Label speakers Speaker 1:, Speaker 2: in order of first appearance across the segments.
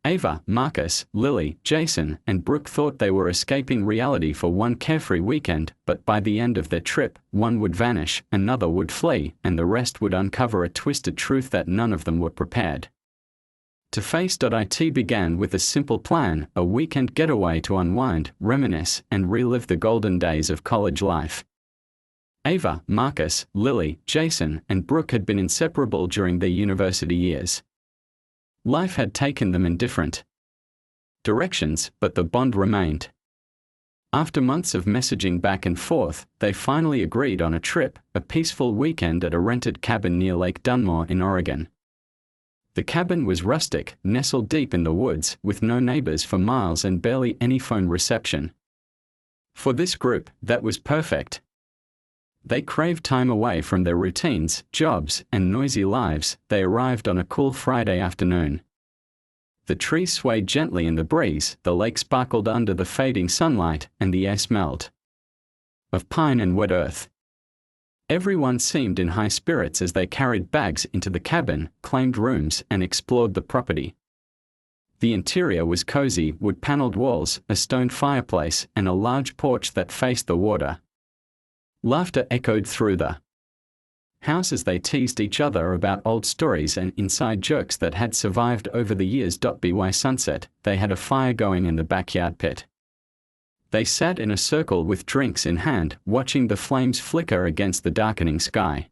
Speaker 1: Ava, Marcus, Lily, Jason, and Brooke thought they were escaping reality for one carefree weekend, but by the end of their trip, one would vanish, another would flee, and the rest would uncover a twisted truth that none of them were prepared to face. It began with a simple plan, a weekend getaway to unwind, reminisce, and relive the golden days of college life. Ava, Marcus, Lily, Jason, and Brooke had been inseparable during their university years. Life had taken them in different directions, but the bond remained. After months of messaging back and forth, they finally agreed on a trip, a peaceful weekend at a rented cabin near Lake Dunmore in Oregon. The cabin was rustic, nestled deep in the woods, with no neighbors for miles and barely any phone reception. For this group, that was perfect. They craved time away from their routines, jobs, and noisy lives. They arrived on a cool Friday afternoon. The trees swayed gently in the breeze, the lake sparkled under the fading sunlight, and the air smelled of pine and wet earth. Everyone seemed in high spirits as they carried bags into the cabin, claimed rooms, and explored the property. The interior was cozy, wood-paneled walls, a stone fireplace, and a large porch that faced the water. Laughter echoed through the house as they teased each other about old stories and inside jokes that had survived over the years. By sunset, they had a fire going in the backyard pit. They sat in a circle with drinks in hand, watching the flames flicker against the darkening sky.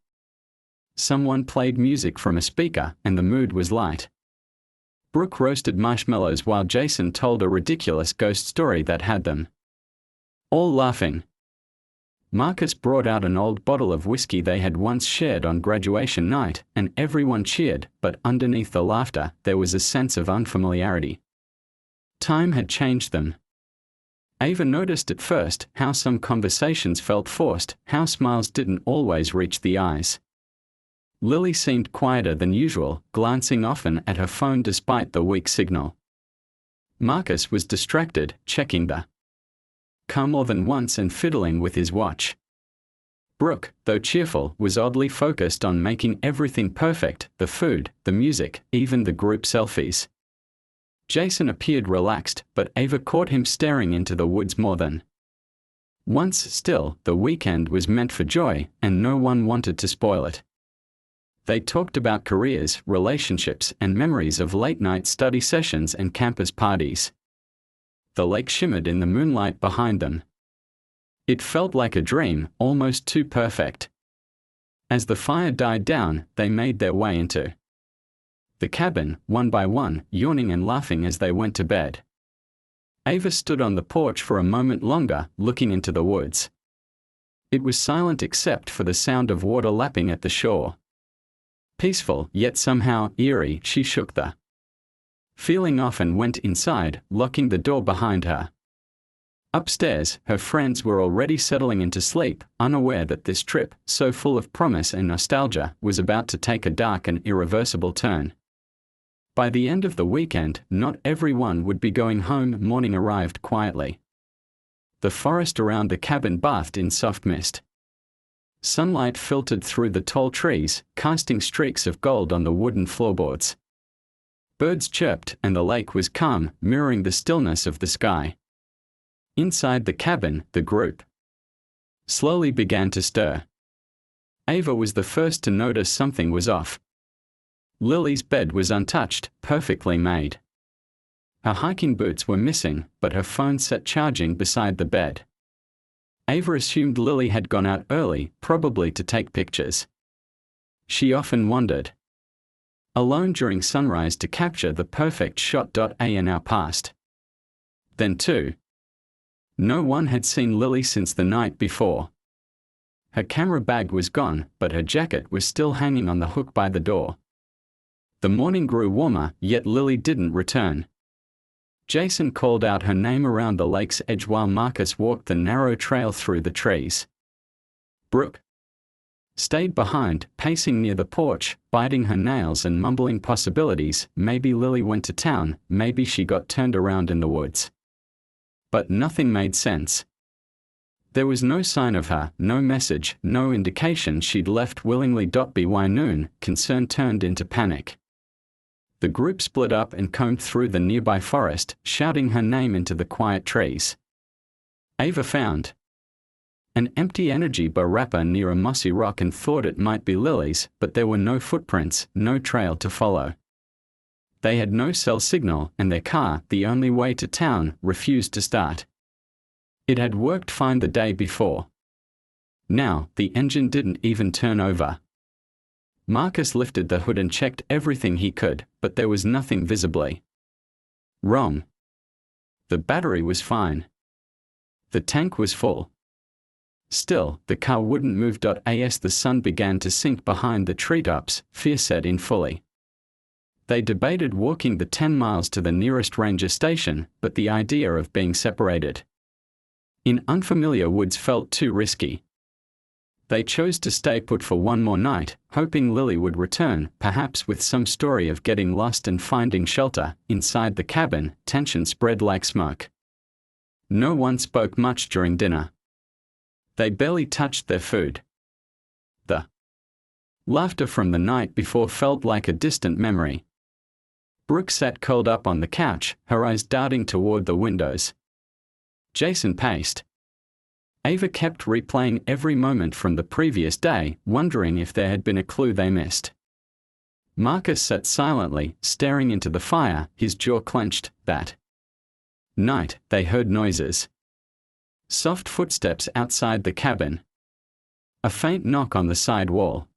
Speaker 1: Someone played music from a speaker, and the mood was light. Brooke roasted marshmallows while Jason told a ridiculous ghost story that had them all laughing. Marcus brought out an old bottle of whiskey they had once shared on graduation night, and everyone cheered, but underneath the laughter, there was a sense of unfamiliarity. Time had changed them. Ava noticed at first how some conversations felt forced, how smiles didn't always reach the eyes. Lily seemed quieter than usual, glancing often at her phone despite the weak signal. Marcus was distracted, checking the car more than once and fiddling with his watch. Brooke, though cheerful, was oddly focused on making everything perfect, the food, the music, even the group selfies. Jason appeared relaxed, but Ava caught him staring into the woods more than once. Still, the weekend was meant for joy, and no one wanted to spoil it. They talked about careers, relationships, and memories of late-night study sessions and campus parties. The lake shimmered in the moonlight behind them. It felt like a dream, almost too perfect. As the fire died down, they made their way into the cabin, one by one, yawning and laughing as they went to bed. Ava stood on the porch for a moment longer, looking into the woods. It was silent except for the sound of water lapping at the shore. Peaceful, yet somehow eerie. She shook the feeling off and went inside, locking the door behind her. Upstairs, her friends were already settling into sleep, unaware that this trip, so full of promise and nostalgia, was about to take a dark and irreversible turn. By the end of the weekend, not everyone would be going home. Morning arrived quietly. The forest around the cabin bathed in soft mist. Sunlight filtered through the tall trees, casting streaks of gold on the wooden floorboards. Birds chirped, and the lake was calm, mirroring the stillness of the sky. Inside the cabin, the group slowly began to stir. Ava was the first to notice something was off. Lily's bed was untouched, perfectly made. Her hiking boots were missing, but her phone sat charging beside the bed. Ava assumed Lily had gone out early, probably to take pictures. She often wandered alone during sunrise to capture the perfect shot. An hour passed. Then two. No one had seen Lily since the night before. Her camera bag was gone, but her jacket was still hanging on the hook by the door. The morning grew warmer, yet Lily didn't return. Jason called out her name around the lake's edge while Marcus walked the narrow trail through the trees. Brooke stayed behind, pacing near the porch, biting her nails and mumbling possibilities. Maybe Lily went to town, maybe she got turned around in the woods. But nothing made sense. There was no sign of her, no message, no indication she'd left willingly. By noon, concern turned into panic. The group split up and combed through the nearby forest, shouting her name into the quiet trees. Ava found an empty energy bar wrapper near a mossy rock and thought it might be Lily's, but there were no footprints, no trail to follow. They had no cell signal, and their car, the only way to town, refused to start. It had worked fine the day before. Now, the engine didn't even turn over. Marcus lifted the hood and checked everything he could, but there was nothing visibly wrong. The battery was fine. The tank was full. Still, the car wouldn't move. As the sun began to sink behind the treetops, fear set in fully. They debated walking the 10 miles to the nearest ranger station, but the idea of being separated in unfamiliar woods felt too risky. They chose to stay put for one more night, hoping Lily would return, perhaps with some story of getting lost and finding shelter. Inside the cabin, tension spread like smoke. No one spoke much during dinner. They barely touched their food. The laughter from the night before felt like a distant memory. Brooke sat curled up on the couch, her eyes darting toward the windows. Jason paced. Ava kept replaying every moment from the previous day, wondering if there had been a clue they missed. Marcus sat silently, staring into the fire, his jaw clenched. That night, they heard noises. Soft footsteps outside the cabin. A faint knock on the side wall.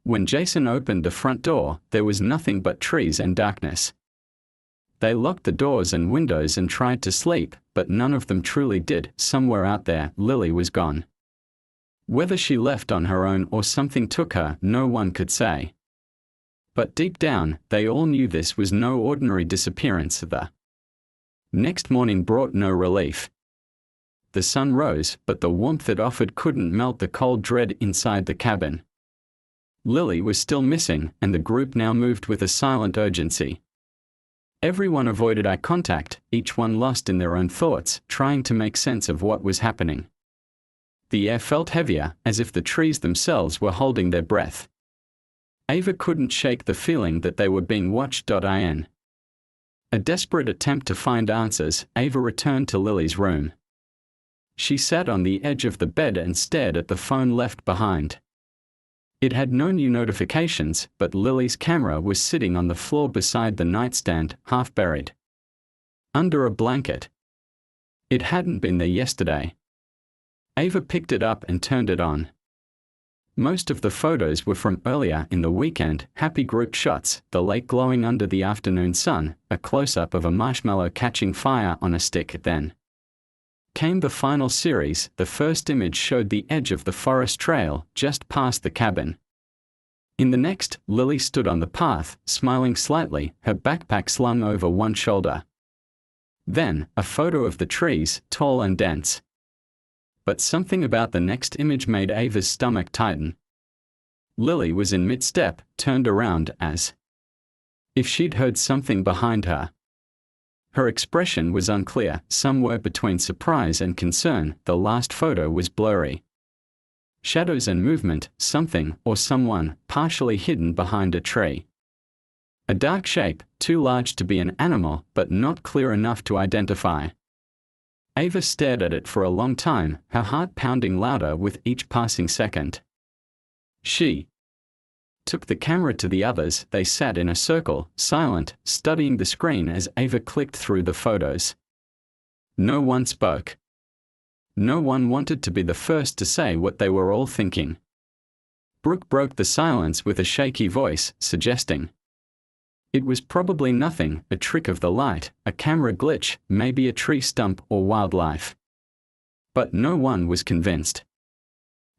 Speaker 1: When Jason opened the front door, there was nothing but trees and darkness. They locked the doors and windows and tried to sleep, but none of them truly did. Somewhere out there, Lily was gone. Whether she left on her own or something took her, no one could say. But deep down, they all knew this was no ordinary disappearance. The next morning brought no relief. The sun rose, but the warmth it offered couldn't melt the cold dread inside the cabin. Lily was still missing, and the group now moved with a silent urgency. Everyone avoided eye contact, each one lost in their own thoughts, trying to make sense of what was happening. The air felt heavier, as if the trees themselves were holding their breath. Ava couldn't shake the feeling that they were being watched. In a desperate attempt to find answers, Ava returned to Lily's room. She sat on the edge of the bed and stared at the phone left behind. It had no new notifications, but Lily's camera was sitting on the floor beside the nightstand, half buried under a blanket. It hadn't been there yesterday. Ava picked it up and turned it on. Most of the photos were from earlier in the weekend, happy group shots, the lake glowing under the afternoon sun, a close-up of a marshmallow catching fire on a stick. Then came the final series. The first image showed the edge of the forest trail, just past the cabin. In the next, Lily stood on the path, smiling slightly, her backpack slung over one shoulder. Then, a photo of the trees, tall and dense. But something about the next image made Ava's stomach tighten. Lily was in mid-step, turned around as if she'd heard something behind her. Her expression was unclear, somewhere between surprise and concern. The last photo was blurry. Shadows and movement, something, or someone, partially hidden behind a tree. A dark shape, too large to be an animal, but not clear enough to identify. Ava stared at it for a long time, her heart pounding louder with each passing second. She took the camera to the others. They sat in a circle, silent, studying the screen as Ava clicked through the photos. No one spoke. No one wanted to be the first to say what they were all thinking. Brooke broke the silence with a shaky voice, suggesting it was probably nothing, a trick of the light, a camera glitch, maybe a tree stump or wildlife. But no one was convinced.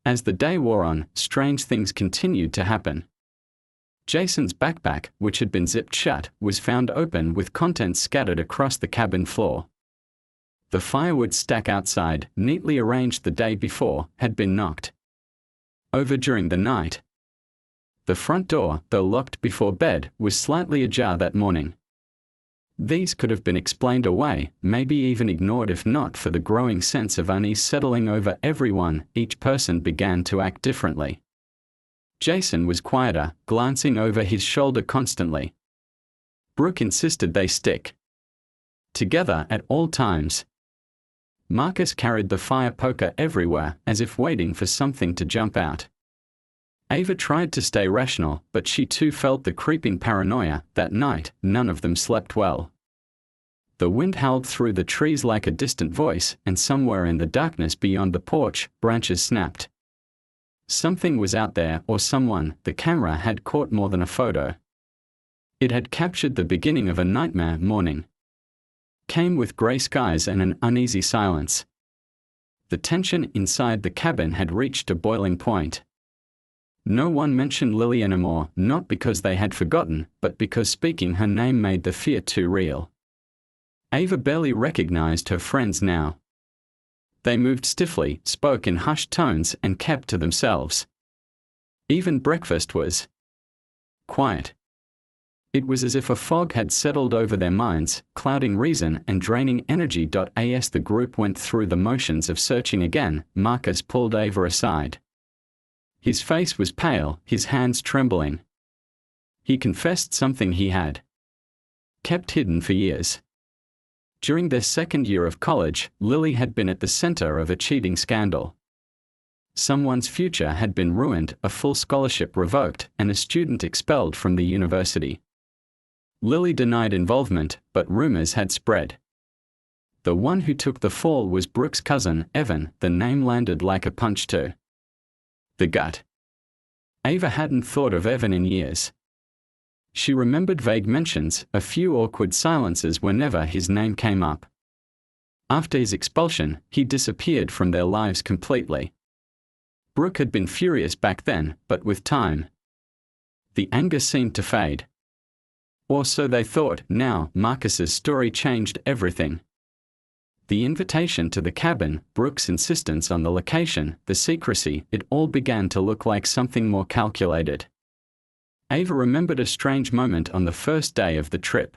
Speaker 1: As the day wore on, strange things continued to happen. Jason's backpack, which had been zipped shut, was found open with contents scattered across the cabin floor. The firewood stack outside, neatly arranged the day before, had been knocked over during the night. The front door, though locked before bed, was slightly ajar that morning. These could have been explained away, maybe even ignored if not for the growing sense of unease settling over everyone. Each person began to act differently. Jason was quieter, glancing over his shoulder constantly. Brooke insisted they stick together at all times. Marcus carried the fire poker everywhere, as if waiting for something to jump out. Ava tried to stay rational, but she too felt the creeping paranoia. That night, none of them slept well. The wind howled through the trees like a distant voice, and somewhere in the darkness beyond the porch, branches snapped. Something was out there, or someone. The camera had caught more than a photo. It had captured the beginning of a nightmare. Morning came with gray skies and an uneasy silence. The tension inside the cabin had reached a boiling point. No one mentioned Lily anymore, not because they had forgotten, but because speaking her name made the fear too real. Ava barely recognized her friends now. They moved stiffly, spoke in hushed tones, and kept to themselves. Even breakfast was quiet. It was as if a fog had settled over their minds, clouding reason and draining energy. As the group went through the motions of searching again, Marcus pulled Ava aside. His face was pale, his hands trembling. He confessed something he had kept hidden for years. During their second year of college, Lily had been at the center of a cheating scandal. Someone's future had been ruined, a full scholarship revoked, and a student expelled from the university. Lily denied involvement, but rumors had spread. The one who took the fall was Brooke's cousin, Evan. The name landed like a punch to the gut. Ava hadn't thought of Evan in years. She remembered vague mentions, a few awkward silences whenever his name came up. After his expulsion, he disappeared from their lives completely. Brooke had been furious back then, but with time, the anger seemed to fade. Or so they thought. Now, Marcus's story changed everything. The invitation to the cabin, Brooke's insistence on the location, the secrecy, it all began to look like something more calculated. Ava remembered a strange moment on the first day of the trip.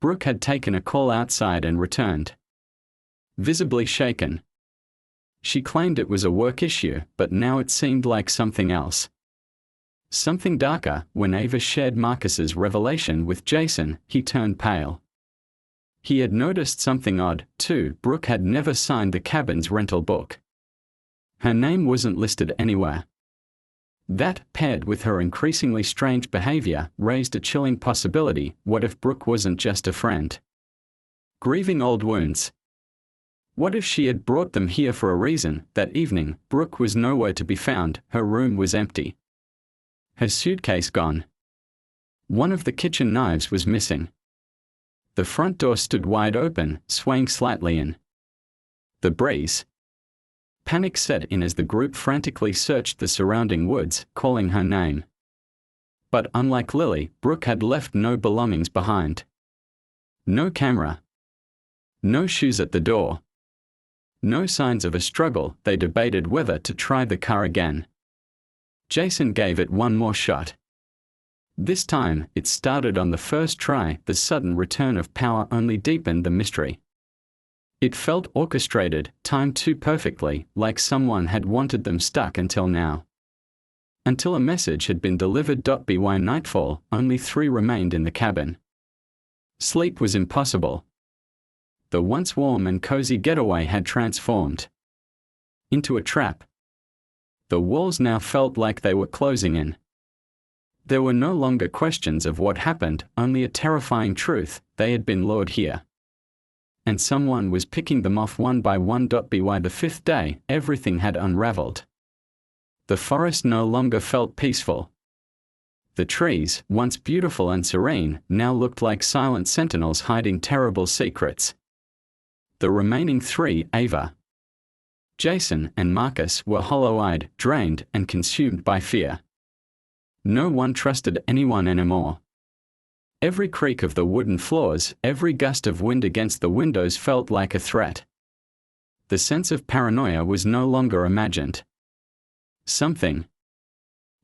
Speaker 1: Brooke had taken a call outside and returned, visibly shaken. She claimed it was a work issue, but now it seemed like something else. Something darker. When Ava shared Marcus's revelation with Jason, he turned pale. He had noticed something odd, too. Brooke had never signed the cabin's rental book. Her name wasn't listed anywhere. That, paired with her increasingly strange behavior, raised a chilling possibility. What if Brooke wasn't just a friend grieving old wounds? What if she had brought them here for a reason? That evening, Brooke was nowhere to be found. Her room was empty. Her suitcase gone. One of the kitchen knives was missing. The front door stood wide open, swaying slightly in the breeze. Panic set in as the group frantically searched the surrounding woods, calling her name. But unlike Lily, Brooke had left no belongings behind. No camera. No shoes at the door. No signs of a struggle. They debated whether to try the car again. Jason gave it one more shot. This time, it started on the first try. The sudden return of power only deepened the mystery. It felt orchestrated, timed too perfectly, like someone had wanted them stuck until now. Until a message had been delivered. By nightfall, only 3 remained in the cabin. Sleep was impossible. The once warm and cozy getaway had transformed into a trap. The walls now felt like they were closing in. There were no longer questions of what happened, only a terrifying truth: they had been lured here. And someone was picking them off one by one. By the 5th day, everything had unraveled. The forest no longer felt peaceful. The trees, once beautiful and serene, now looked like silent sentinels hiding terrible secrets. The remaining 3, Ava, Jason, and Marcus, were hollow-eyed, drained, and consumed by fear. No one trusted anyone anymore. Every creak of the wooden floors, every gust of wind against the windows felt like a threat. The sense of paranoia was no longer imagined. Something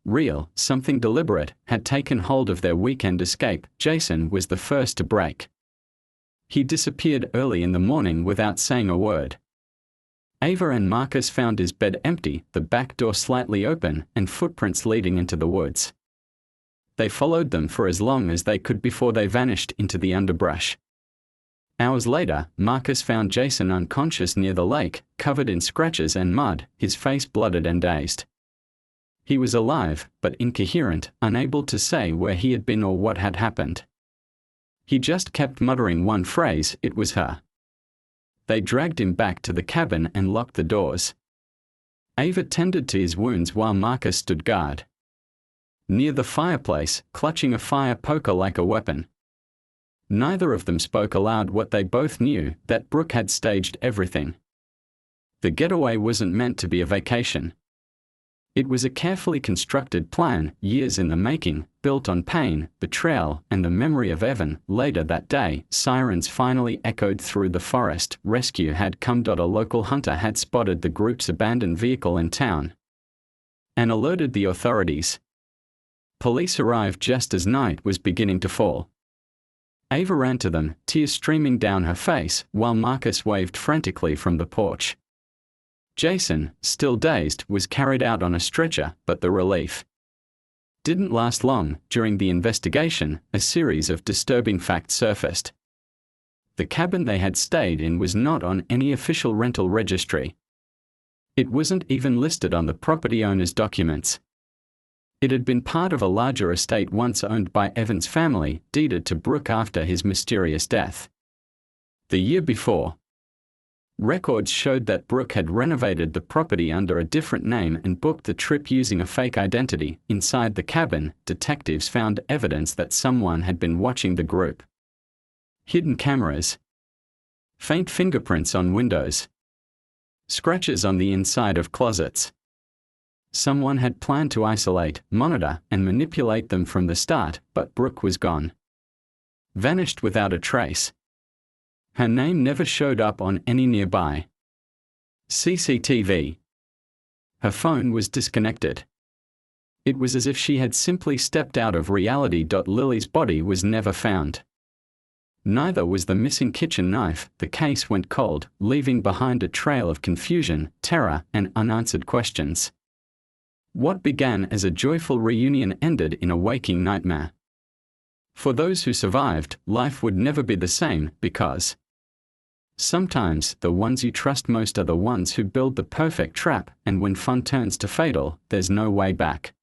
Speaker 1: real, something deliberate, had taken hold of their weekend escape. Jason was the first to break. He disappeared early in the morning without saying a word. Ava and Marcus found his bed empty, the back door slightly open, and footprints leading into the woods. They followed them for as long as they could before they vanished into the underbrush. Hours later, Marcus found Jason unconscious near the lake, covered in scratches and mud, his face blooded and dazed. He was alive, but incoherent, unable to say where he had been or what had happened. He just kept muttering one phrase, "It was her." They dragged him back to the cabin and locked the doors. Ava tended to his wounds while Marcus stood guard near the fireplace, clutching a fire poker like a weapon. Neither of them spoke aloud what they both knew, that Brooke had staged everything. The getaway wasn't meant to be a vacation. It was a carefully constructed plan, years in the making, built on pain, betrayal, and the memory of Evan. Later that day, sirens finally echoed through the forest. Rescue had come. A local hunter had spotted the group's abandoned vehicle in town and alerted the authorities. Police arrived just as night was beginning to fall. Ava ran to them, tears streaming down her face, while Marcus waved frantically from the porch. Jason, still dazed, was carried out on a stretcher, but the relief didn't last long. During the investigation, a series of disturbing facts surfaced. The cabin they had stayed in was not on any official rental registry. It wasn't even listed on the property owner's documents. It had been part of a larger estate once owned by Evan's family, deeded to Brooke after his mysterious death. The year before, records showed that Brooke had renovated the property under a different name and booked the trip using a fake identity. Inside the cabin, detectives found evidence that someone had been watching the group. Hidden cameras, faint fingerprints on windows, scratches on the inside of closets. Someone had planned to isolate, monitor, and manipulate them from the start, but Brooke was gone. Vanished without a trace. Her name never showed up on any nearby CCTV. Her phone was disconnected. It was as if she had simply stepped out of reality. Lily's body was never found. Neither was the missing kitchen knife. The case went cold, leaving behind a trail of confusion, terror, and unanswered questions. What began as a joyful reunion ended in a waking nightmare. For those who survived, life would never be the same, because sometimes the ones you trust most are the ones who build the perfect trap, and when fun turns to fatal, there's no way back.